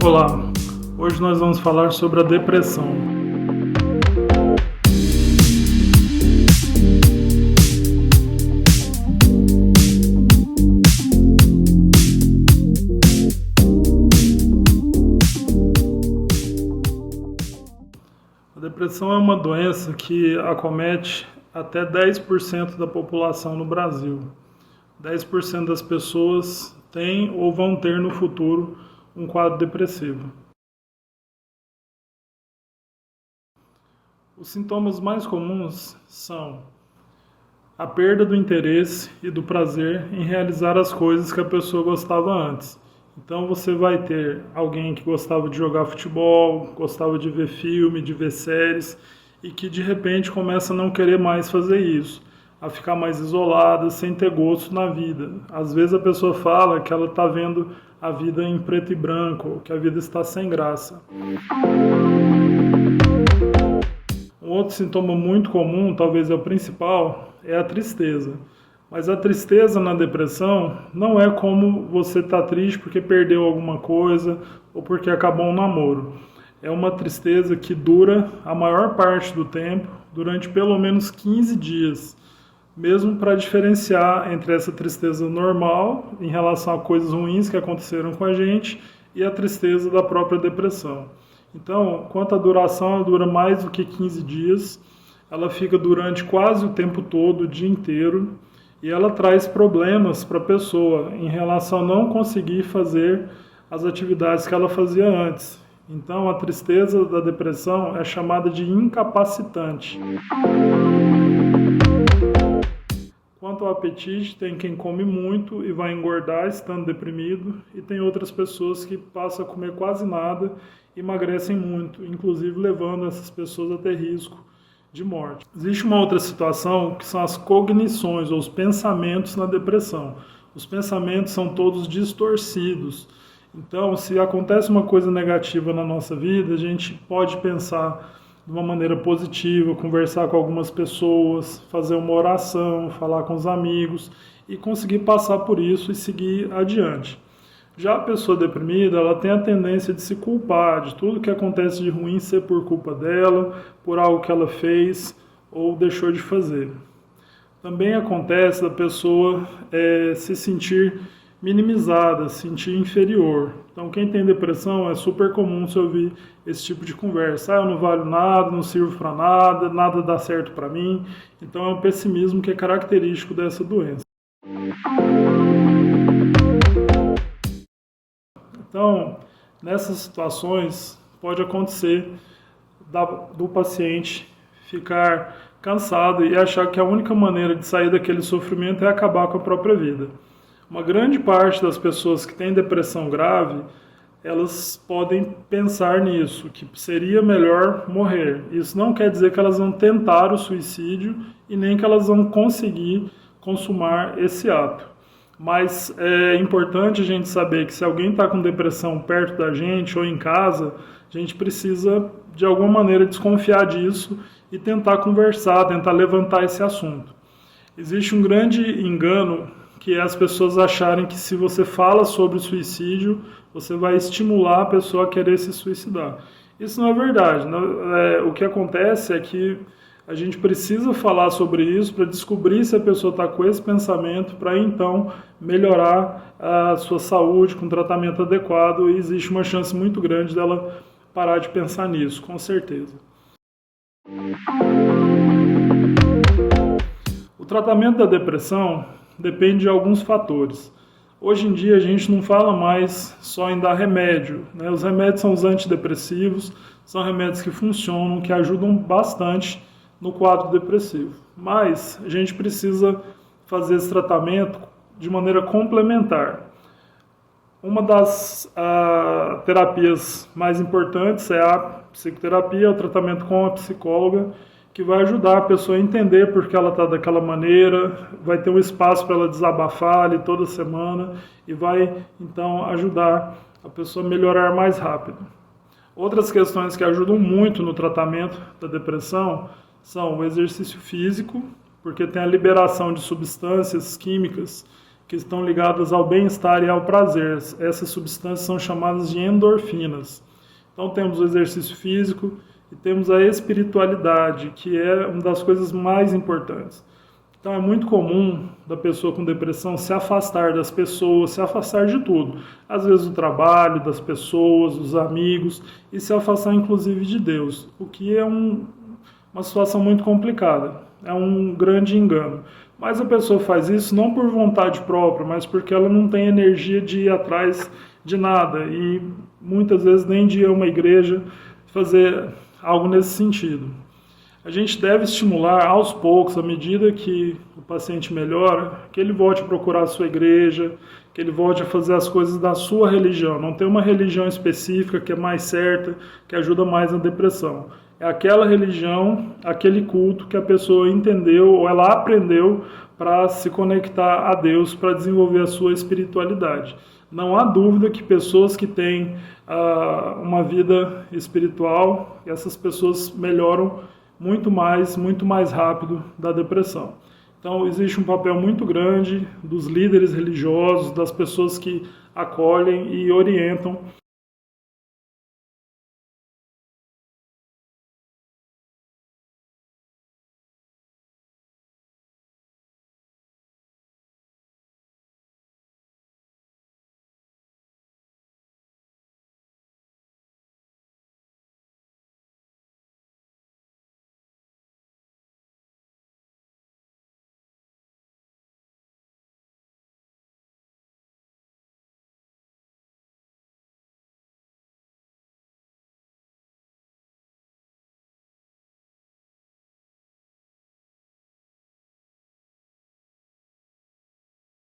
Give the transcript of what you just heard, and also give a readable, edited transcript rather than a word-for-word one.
Olá, hoje nós vamos falar sobre a depressão. A depressão é uma doença que acomete até 10% da população no Brasil. 10% das pessoas têm ou vão ter no futuro um quadro depressivo. Os sintomas mais comuns são a perda do interesse e do prazer em realizar as coisas que a pessoa gostava antes. Então você vai ter alguém que gostava de jogar futebol, gostava de ver filme, de ver séries, e que de repente começa a não querer mais fazer isso, a ficar mais isolada, sem ter gosto na vida. Às vezes a pessoa fala que ela está vendo a vida em preto e branco, que a vida está sem graça. Um outro sintoma muito comum, talvez é o principal, é a tristeza. Mas a tristeza na depressão não é como você está triste porque perdeu alguma coisa ou porque acabou um namoro. É uma tristeza que dura a maior parte do tempo, durante pelo menos 15 dias. Mesmo para diferenciar entre essa tristeza normal, em relação a coisas ruins que aconteceram com a gente, e a tristeza da própria depressão. Então, quanto à duração, ela dura mais do que 15 dias, ela fica durante quase o tempo todo, o dia inteiro, e ela traz problemas para a pessoa em relação a não conseguir fazer as atividades que ela fazia antes. Então, a tristeza da depressão é chamada de incapacitante. Quanto ao apetite, tem quem come muito e vai engordar estando deprimido, e tem outras pessoas que passam a comer quase nada e emagrecem muito, inclusive levando essas pessoas a ter risco de morte. Existe uma outra situação que são as cognições, ou os pensamentos na depressão. Os pensamentos são todos distorcidos. Então, se acontece uma coisa negativa na nossa vida, a gente pode pensar de uma maneira positiva, conversar com algumas pessoas, fazer uma oração, falar com os amigos e conseguir passar por isso e seguir adiante. Já a pessoa deprimida, ela tem a tendência de se culpar de tudo que acontece de ruim ser por culpa dela, por algo que ela fez ou deixou de fazer. Também acontece da pessoa se sentir minimizada, se sentir inferior. Então, quem tem depressão, é super comum se ouvir esse tipo de conversa. Eu não valho nada, não sirvo para nada, nada dá certo para mim. Então, é um pessimismo que é característico dessa doença. Então, nessas situações, pode acontecer do paciente ficar cansado e achar que a única maneira de sair daquele sofrimento é acabar com a própria vida. Uma grande parte das pessoas que têm depressão grave, elas podem pensar nisso, que seria melhor morrer. Isso não quer dizer que elas vão tentar o suicídio e nem que elas vão conseguir consumar esse ato. Mas é importante a gente saber que se alguém está com depressão perto da gente ou em casa, a gente precisa de alguma maneira desconfiar disso e tentar conversar, tentar levantar esse assunto. Existe um grande engano que é as pessoas acharem que se você fala sobre o suicídio, você vai estimular a pessoa a querer se suicidar. Isso não é verdade. O que acontece é que a gente precisa falar sobre isso para descobrir se a pessoa está com esse pensamento, para então melhorar a sua saúde com tratamento adequado, e existe uma chance muito grande dela parar de pensar nisso, com certeza. O tratamento da depressão depende de alguns fatores. Hoje em dia a gente não fala mais só em dar remédio, né? Os remédios são os antidepressivos, são remédios que funcionam, que ajudam bastante no quadro depressivo. Mas a gente precisa fazer esse tratamento de maneira complementar. Uma das terapias mais importantes é a psicoterapia, o tratamento com a psicóloga, que vai ajudar a pessoa a entender por que ela está daquela maneira, vai ter um espaço para ela desabafar ali toda semana e vai, então, ajudar a pessoa a melhorar mais rápido. Outras questões que ajudam muito no tratamento da depressão são o exercício físico, porque tem a liberação de substâncias químicas que estão ligadas ao bem-estar e ao prazer. Essas substâncias são chamadas de endorfinas. Então temos o exercício físico e temos a espiritualidade, que é uma das coisas mais importantes. Então é muito comum da pessoa com depressão se afastar das pessoas, se afastar de tudo. Às vezes do trabalho, das pessoas, dos amigos, e se afastar inclusive de Deus, o que é uma situação muito complicada, é um grande engano. Mas a pessoa faz isso não por vontade própria, mas porque ela não tem energia de ir atrás de nada, e muitas vezes nem de ir a uma igreja fazer algo nesse sentido. A gente deve estimular aos poucos, à medida que o paciente melhora, que ele volte a procurar a sua igreja, que ele volte a fazer as coisas da sua religião. Não tem uma religião específica que é mais certa, que ajuda mais na depressão. É aquela religião, aquele culto que a pessoa entendeu ou ela aprendeu para se conectar a Deus, para desenvolver a sua espiritualidade. Não há dúvida que pessoas que têm uma vida espiritual, essas pessoas melhoram muito mais rápido da depressão. Então, existe um papel muito grande dos líderes religiosos, das pessoas que acolhem e orientam